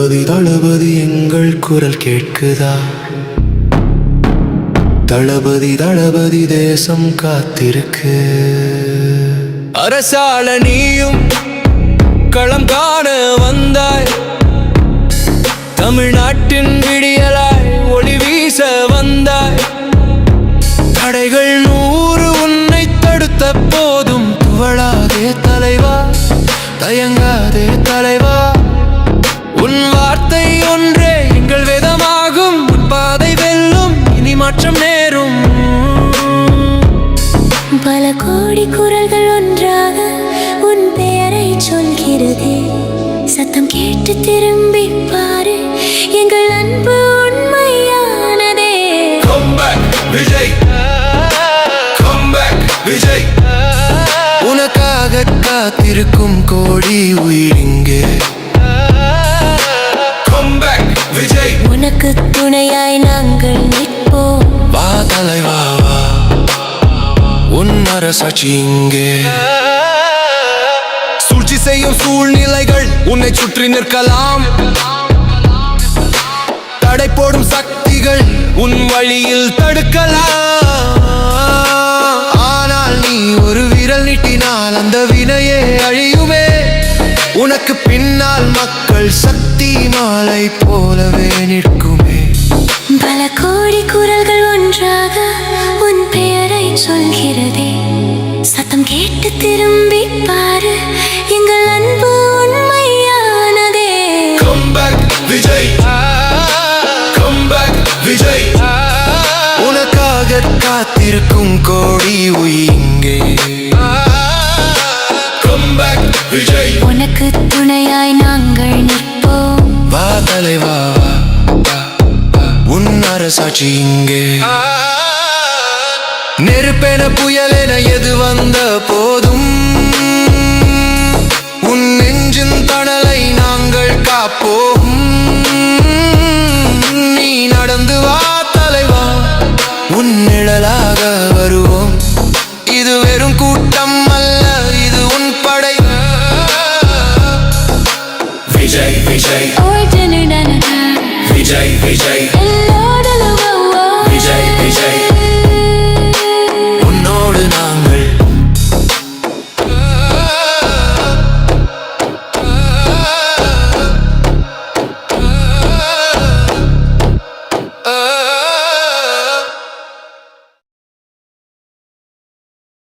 தளபதி தளபதி எங்கள் குரல் கேட்குதா? தளபதி தளபதி தேசம் காத்திருக்கு. அரசாள நீயும் களம் காண வந்தாய். தமிழ்நாட்டின் விடியலாய் ஒளி வீச வந்தாய். தடைகள் 100 உன்னை தடுத்த போதும் துவளாதே தலைவா, தயங்காதே தலைவா. உன் வார்த்தை ஒன்றே எங்கள் வேதமாகும். உன் பாதை வெல்லும், இனி மாற்றம் நேரும். பல கோடி குரல்கள் ஒன்றாக உன் பெயரை சொல்கிறதே. சத்தம் கேட்டு திரும்பி பாரு, எங்கள் அன்பு உண்மையானதே. Come back, Vijay. Come back, Vijay. உனக்காக காத்திருக்கும் கோடி உயிர் இங்கே. Come back, Vijay. உனக்கு துணையாய் நாங்கள் நிற்போம். வா தலைவா வா, உன் அரசாட்சி இங்கே. சூழ்ச்சி செய்யும் சூழ்நிலைகள் உன்னை சுற்றி நிற்கலாம். தடை போடும் சக்திகள் உன் வழியில் தடுக்கலாம். ஆனால் நீ ஒரு விரல் நீட்டினால் அந்த வினையே அழியுமே. உனக்கு பின்னால் மக்கள் சக்தி மாலை போலவே நிற்குமே. பல கோடி குரல்கள் ஒன்றாக உன் பெயரை சொல்கிறதே. சத்தம் கேட்டு திரும்பி பாரு, எங்கள் அன்பு உண்மையானதே. Come back, Vijay. Come back, Vijay. உனக்காக காத்திருக்கும் கோடி இங்கே. Come back, Vijay. உனக்கு துணையாய் நாங்கள் நிற்போம். வா தலைவா வா, உன் அரசாட்சி இங்கே. நெருப்பென புயலென எது வந்த போதும் உன் நெஞ்சின் தணலை நாங்கள் காப்போம். நீ நடந்து வா தலைவா, உன் நிழலாக வருவோம். இது வெறும் கூட்டம் அல்ல, இது உன் படை. விஜய் விஜய் ஓ டனடனடா, விஜய் விஜய்.